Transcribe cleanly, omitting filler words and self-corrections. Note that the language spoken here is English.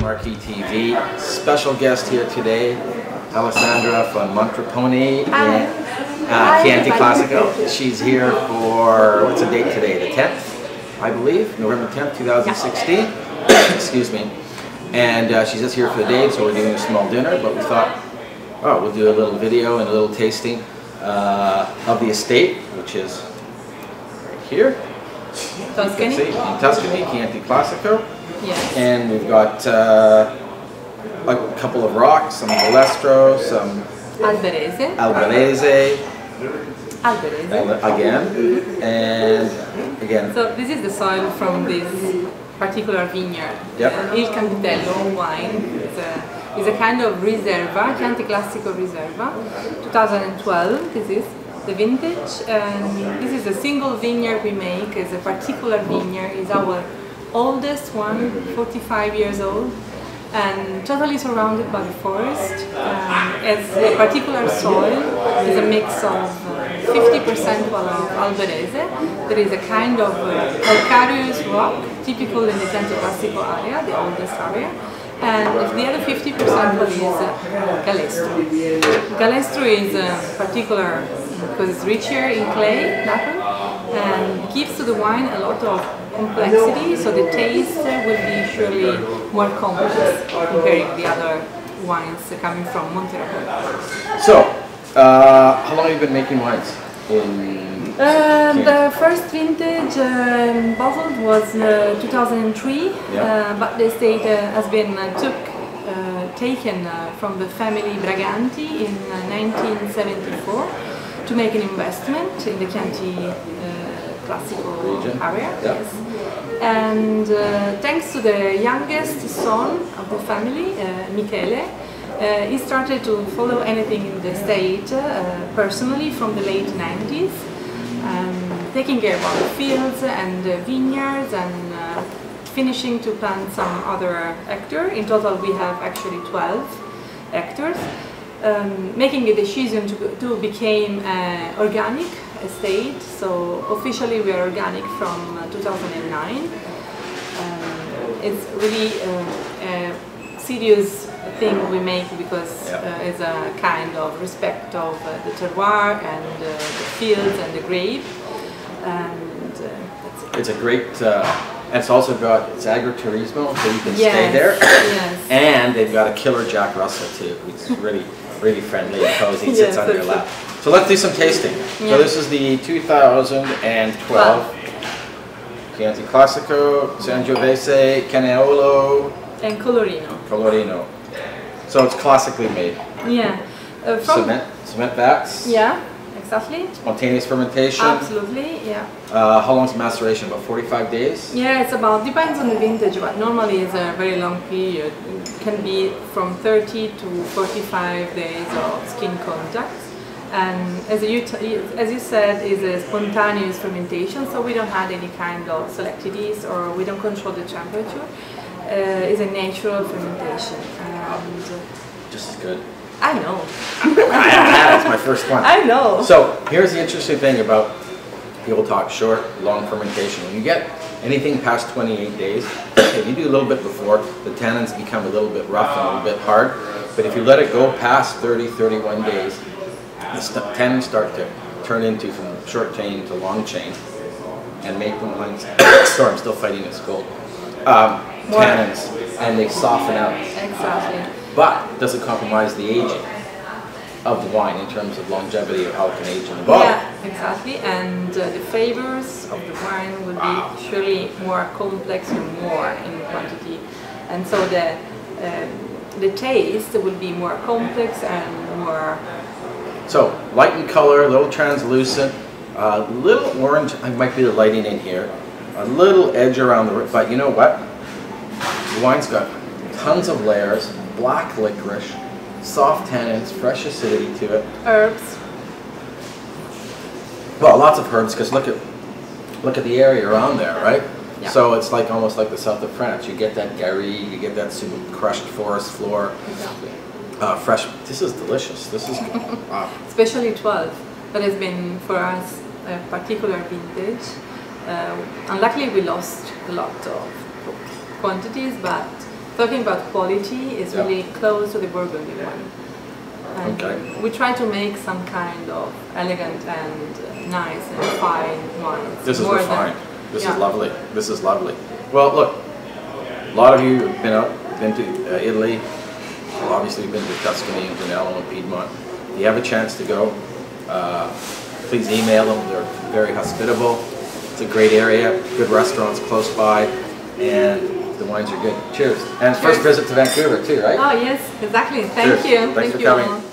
Marquee TV. Special guest here today, Alessandra from Monteraponi in Chianti Classico. She's here for, what's the date today? The 10th, I believe, November 10th, 2016. Excuse me. And she's just here for the day, so we're doing a small dinner, but we thought, oh, we'll do a little video and a little tasting of the estate, which is right here. Tuscany. In Tuscany, Chianti Classico. Yes. And we've got a couple of rocks, some Balestro, some Alberese. Again. And again. So this is the soil from this particular vineyard. Yep. Il Campitello wine is a kind of Riserva, Chianti Classico Riserva. 2012, this is the vintage. And this is a single vineyard we make. It's a particular vineyard. It's our oldest one, 45 years old, and totally surrounded by the forest. It's a particular soil. It's a mix of 50% of Alberese. There is a kind of calcareous rock, typical in the Chianti Classico area, the oldest area. And the other 50% is Galestro. Galestro is particular because it's richer in clay, and gives to the wine a lot of complexity, so the taste will be surely more complex comparing the other wines coming from Monteraponi. So, how long have you been making wines? The first vintage bottled was 2003, but the estate has been taken from the family Braganti in 1974 to make an investment in the Chianti Classico area. Yes. And thanks to the youngest son of the family, Michele, he started to follow anything in the state personally from the late 90s, taking care about the fields and the vineyards and finishing to plant some other hectares. In total we have actually 12 hectares, making a decision to become organic estate. So officially we are organic from 2009. It's really a serious thing we make because it's a kind of respect of the terroir and the fields and the grape. And that's it. It's a great, it's also got, it's agriturismo, so you can stay there. Yes. And they've got a killer Jack Russell too, which is really friendly and cozy, sits on your lap. So let's do some tasting. So this is the 2012 Chianti Classico, Sangiovese, Canaiolo, and Colorino. So it's classically made. Yeah. Cement vats. Yeah, exactly. Spontaneous fermentation. Absolutely, yeah. How long is maceration? About 45 days? Yeah, it's about, depends on the vintage, but normally it's a very long period. It can be from 30 to 45 days of skin contact. And as you said, it's a spontaneous fermentation, so we don't have any kind of selected yeast or we don't control the temperature. It's a natural fermentation. And just as good. I know. I had it, it's my first one. I know. So here's the interesting thing about, people talk short, long fermentation. When you get anything past 28 days, if you do a little bit before, the tannins become a little bit rough and a little bit hard. But if you let it go past 30, 31 days, the tannins start to turn into from short chain to long chain and make the wines, sorry, I'm still fighting this cold, tannins, and they soften out. Exactly. But it doesn't compromise the aging of the wine in terms of longevity of how it can age in the bottle. Yeah, exactly. And the flavors of the wine will be surely more complex and more in quantity. And so the taste will be more complex and more... So, light in color, a little translucent, a little orange, might be the lighting in here, a little edge around the, but you know what? The wine's got tons of layers, black licorice, soft tannins, fresh acidity to it. Herbs. Well, lots of herbs, because look at the area around there, right? Yeah. So it's like almost like the south of France. You get that gary, you get that super crushed forest floor. Exactly. Fresh. This is delicious. This is wow. Especially 12. That has been for us a particular vintage. Unluckily, we lost a lot of quantities, but talking about quality, is really close to the Burgundy one. And we try to make some kind of elegant and nice and fine wines. This is refined. This is lovely. This is lovely. Well, look, a lot of you have been to Italy. Well, obviously, you've been to Tuscany and Brunello and Piedmont. If you have a chance to go, please email them. They're very hospitable. It's a great area. Good restaurants close by, and the wines are good. Cheers. And first visit to Vancouver too, right? Oh yes, exactly. Thank you. Thanks for coming.